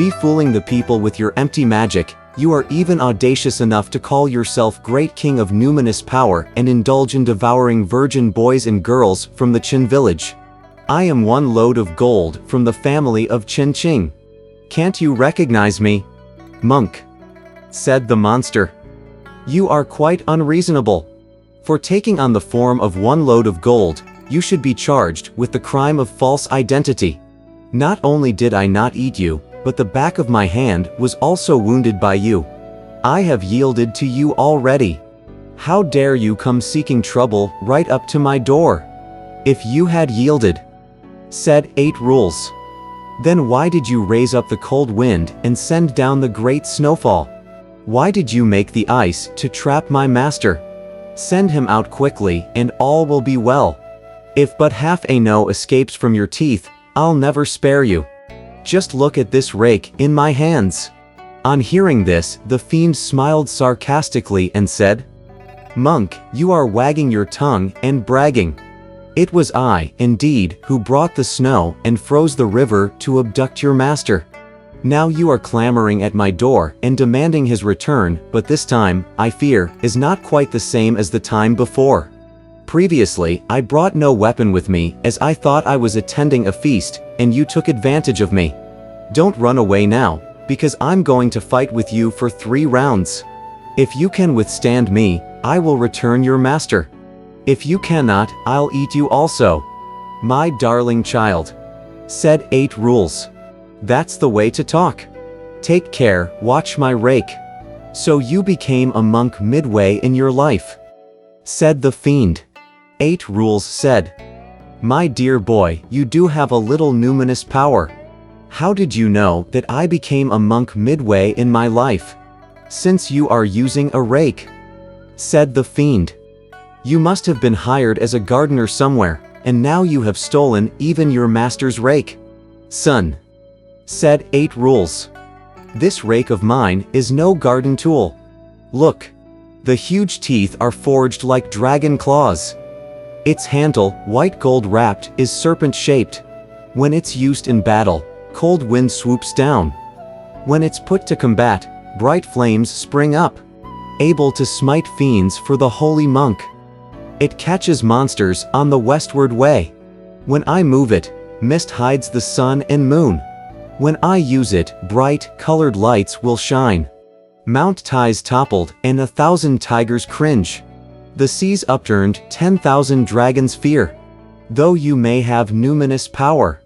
be fooling the people with your empty magic. You are even audacious enough to call yourself great king of numinous power and indulge in devouring virgin boys and girls from the Qin village. I am one load of gold from the family of Qin Qing. Can't you recognize me? Monk, said the monster. You are quite unreasonable. For taking on the form of one load of gold, you should be charged with the crime of false identity. Not only did I not eat you, but the back of my hand was also wounded by you. I have yielded to you already. How dare you come seeking trouble right up to my door? If you had yielded, said 8 Rules, then why did you raise up the cold wind and send down the great snowfall? Why did you make the ice to trap my master? Send him out quickly and all will be well. If but half a no escapes from your teeth, I'll never spare you. Just look at this rake in my hands. On hearing this, the fiend smiled sarcastically and said, Monk, you are wagging your tongue and bragging. It was I, indeed, who brought the snow and froze the river to abduct your master. Now you are clamoring at my door and demanding his return, but this time, I fear, is not quite the same as the time before. Previously, I brought no weapon with me as I thought I was attending a feast, and you took advantage of me. Don't run away now, because I'm going to fight with you for 3 rounds. If you can withstand me, I will return your master. If you cannot, I'll eat you also. My darling child, said 8 Rules. That's the way to talk. Take care, watch my rake. So you became a monk midway in your life, said the fiend. 8 Rules said, My dear boy, you do have a little numinous power. How did you know that I became a monk midway in my life? Since you are using a rake, said the fiend. You must have been hired as a gardener somewhere, and now you have stolen even your master's rake. Son, said 8 Rules. This rake of mine is no garden tool. Look, the huge teeth are forged like dragon claws. Its handle, white gold wrapped, is serpent-shaped. When it's used in battle, cold wind swoops down. When it's put to combat, bright flames spring up, able to smite fiends for the holy monk. It catches monsters on the westward way. When I move it, mist hides the sun and moon. When I use it, bright, colored lights will shine. Mount Ties toppled, and 1,000 tigers cringe. The seas upturned, 10,000 dragons fear. Though you may have numinous power,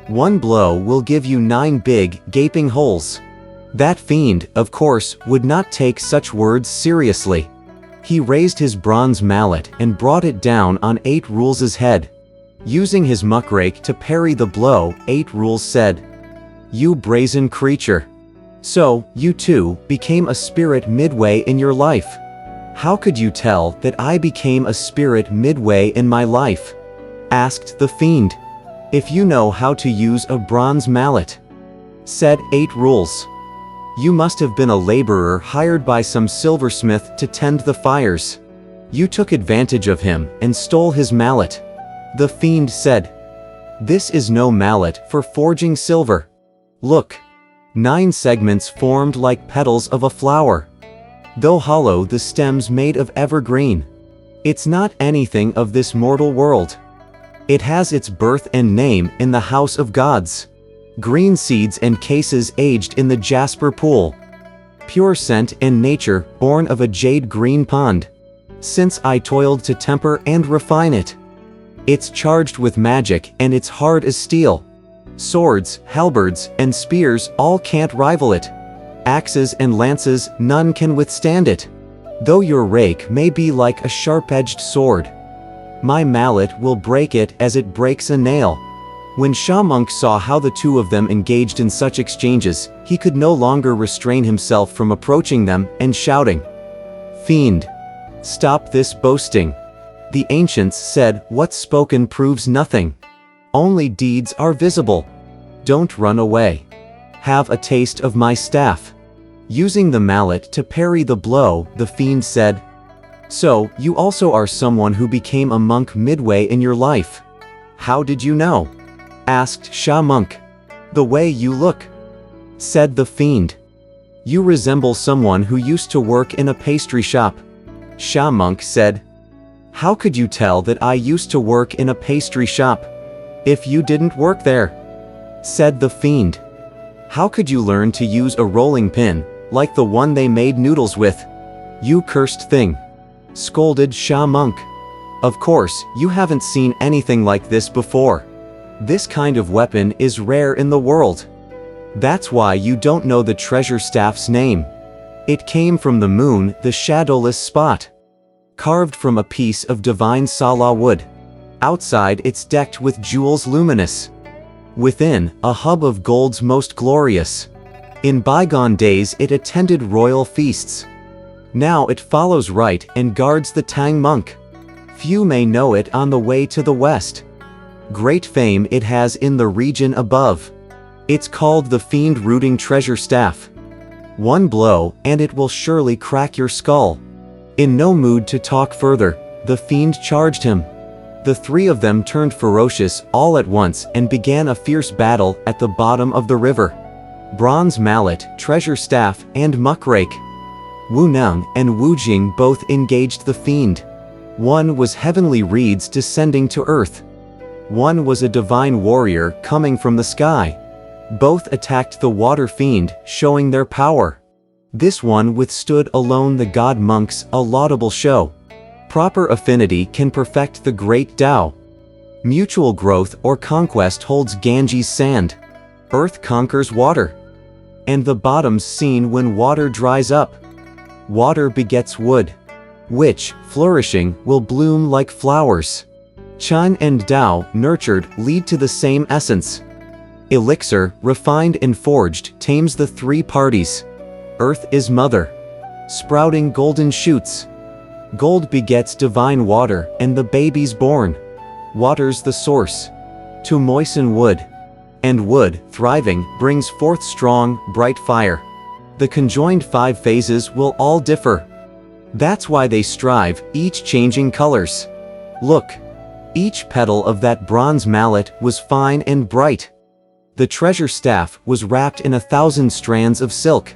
one blow will give you 9 big, gaping holes. That fiend, of course, would not take such words seriously. He raised his bronze mallet and brought it down on 8 Rules' head. Using his muckrake to parry the blow, 8 Rules said, You brazen creature. So, you too, became a spirit midway in your life. How could you tell that I became a spirit midway in my life? Asked the fiend. If you know how to use a bronze mallet, said 8 Rules. You must have been a laborer hired by some silversmith to tend the fires. You took advantage of him and stole his mallet. The fiend said, This is no mallet for forging silver. Look, 9 segments formed like petals of a flower. Though hollow, the stems made of evergreen. It's not anything of this mortal world. It has its birth and name in the house of gods. Green seeds and cases aged in the jasper pool. Pure scent and nature born of a jade green pond. Since I toiled to temper and refine it. It's charged with magic and it's hard as steel. Swords, halberds, and spears all can't rival it. Axes and lances, none can withstand it. Though your rake may be like a sharp-edged sword, my mallet will break it as it breaks a nail. When Sha Monk saw how the two of them engaged in such exchanges, he could no longer restrain himself from approaching them and shouting, Fiend, stop this boasting. The ancients said, What's spoken proves nothing. Only deeds are visible. Don't run away. Have a taste of my staff. Using the mallet to parry the blow, the fiend said, So, you also are someone who became a monk midway in your life. How did you know? Asked Sha Monk. The way you look, said the fiend. You resemble someone who used to work in a pastry shop. Sha Monk said. How could you tell that I used to work in a pastry shop? If you didn't work there, said the fiend. How could you learn to use a rolling pin, like the one they made noodles with? You cursed thing, scolded Sha Monk. Of course, you haven't seen anything like this before. This kind of weapon is rare in the world. That's why you don't know the treasure staff's name. It came from the moon, the shadowless spot, carved from a piece of divine Sala wood. Outside it's decked with jewels luminous. Within, a hub of gold's most glorious. In bygone days it attended royal feasts. Now it follows right and guards the Tang monk. Few may know it on the way to the west. Great fame it has in the region above. It's called the Fiend Rooting Treasure Staff. One blow, and it will surely crack your skull. In no mood to talk further, the fiend charged him. The three of them turned ferocious all at once and began a fierce battle at the bottom of the river. Bronze Mallet, Treasure Staff, and Muckrake. Wu Neng and Wu Jing both engaged the fiend. One was heavenly reeds descending to earth. One was a divine warrior coming from the sky. Both attacked the water fiend, showing their power. This one withstood alone the god monks, a laudable show. Proper affinity can perfect the great Tao. Mutual growth or conquest holds Ganges sand. Earth conquers water. And the bottom's seen when water dries up. Water begets wood, which, flourishing, will bloom like flowers. Chen and Tao, nurtured, lead to the same essence. Elixir, refined and forged, tames the three parties. Earth is mother, sprouting golden shoots. Gold begets divine water, and the baby's born. Water's the source to moisten wood. And wood, thriving, brings forth strong, bright fire. The conjoined 5 phases will all differ. That's why they strive, each changing colors. Look, each petal of that bronze mallet was fine and bright. The treasure staff was wrapped in 1,000 strands of silk.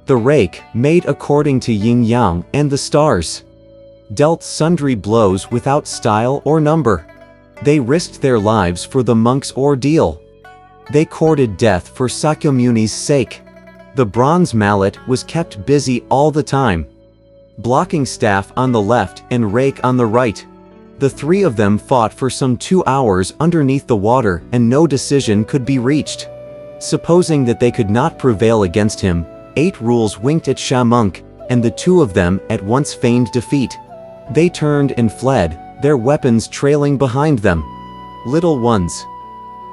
The rake, made according to yin-yang and the stars, dealt sundry blows without style or number. They risked their lives for the monk's ordeal. They courted death for Sakyamuni's sake. The bronze mallet was kept busy all the time, blocking staff on the left and rake on the right. The three of them fought for some 2 hours underneath the water, and no decision could be reached. Supposing that they could not prevail against him, 8 rules winked at Sha Monk, and the 2 of them at once feigned defeat. They turned and fled, their weapons trailing behind them. Little ones,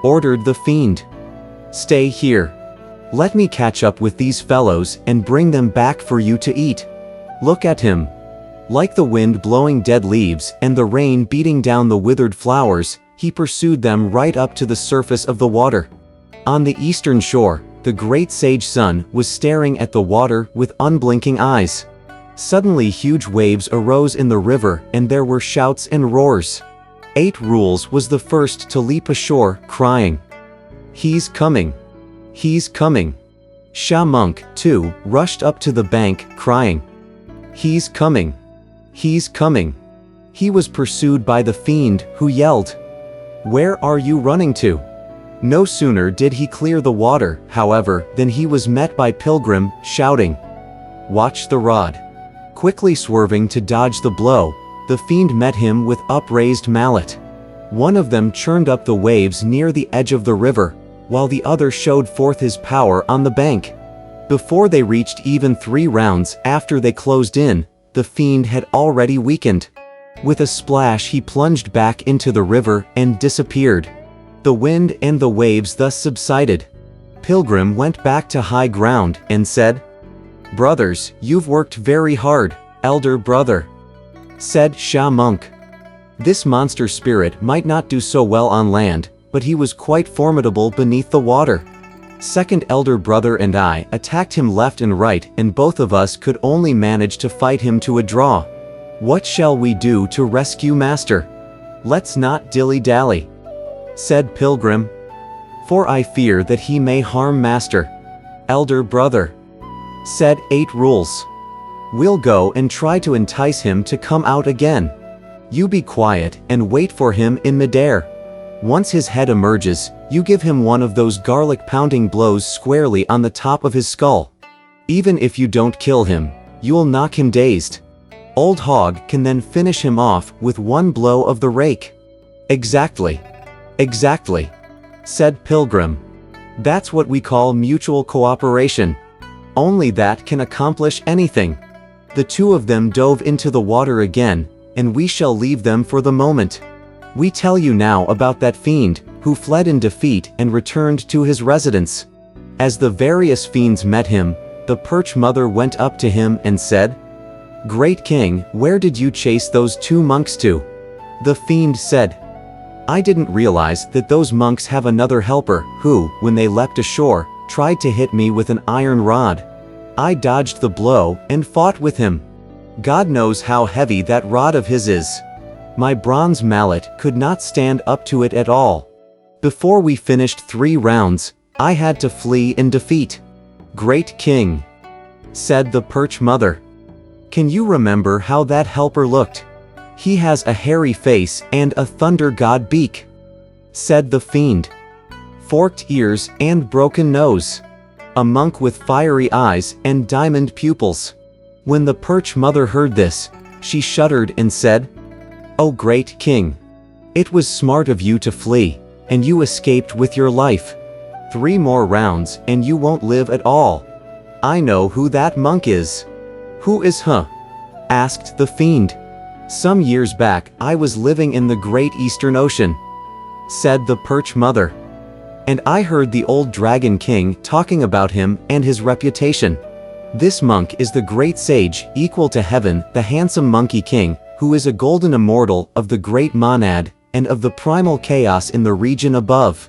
ordered the fiend, stay here. Let me catch up with these fellows and bring them back for you to eat. Look at him. Like the wind blowing dead leaves and the rain beating down the withered flowers, he pursued them right up to the surface of the water. On the eastern shore, the great sage sun was staring at the water with unblinking eyes. Suddenly huge waves arose in the river, and there were shouts and roars. 8 Rules was the first to leap ashore, crying, "He's coming! He's coming!" Sha Monk, too, rushed up to the bank, crying, "He's coming! He's coming!" He was pursued by the fiend, who yelled, "Where are you running to?" No sooner did he clear the water, however, than he was met by Pilgrim, shouting, "Watch the rod!" Quickly swerving to dodge the blow, the fiend met him with upraised mallet. One of them churned up the waves near the edge of the river, while the other showed forth his power on the bank. Before they reached even 3 rounds after they closed in, the fiend had already weakened. With a splash he plunged back into the river and disappeared. The wind and the waves thus subsided. Pilgrim went back to high ground and said, "Brothers, you've worked very hard, elder brother," said Sha Monk. This monster spirit might not do so well on land, but he was quite formidable beneath the water. Second elder brother and I attacked him left and right, and both of us could only manage to fight him to a draw. What shall we do to rescue master? Let's not dilly-dally, said Pilgrim, for I fear that he may harm master. elder brother. Said 8 rules. We'll go and try to entice him to come out again. You be quiet and wait for him in midair. Once his head emerges, you give him one of those garlic-pounding blows squarely on the top of his skull. Even if you don't kill him, you'll knock him dazed. Old Hog can then finish him off with one blow of the rake. Exactly. Exactly. Said Pilgrim. That's what we call mutual cooperation. Only that can accomplish anything. The 2 of them dove into the water again, and we shall leave them for the moment. We tell you now about that fiend, who fled in defeat and returned to his residence. As the various fiends met him, the Perch Mother went up to him and said, "Great King, where did you chase those 2 monks to?" The fiend said, "I didn't realize that those monks have another helper who, when they leapt ashore, tried to hit me with an iron rod. I dodged the blow and fought with him. God knows how heavy that rod of his is. My bronze mallet could not stand up to it at all. Before we finished 3 rounds, I had to flee in defeat." "Great King," said the Perch Mother, "can you remember how that helper looked? He has a hairy face and a thunder god beak," said the fiend. "Forked ears and broken nose. A monk with fiery eyes and diamond pupils." When the Perch Mother heard this, she shuddered and said, "O great King, it was smart of you to flee, and you escaped with your life. 3 more rounds and you won't live at all. I know who that monk is." "Who is huh?" asked the fiend. "Some years back I was living in the Great Eastern Ocean," said the Perch Mother, "and I heard the old Dragon King talking about him and his reputation. This monk is the great sage, equal to Heaven, the handsome Monkey King, who is a golden immortal of the great monad, and of the primal chaos in the region above.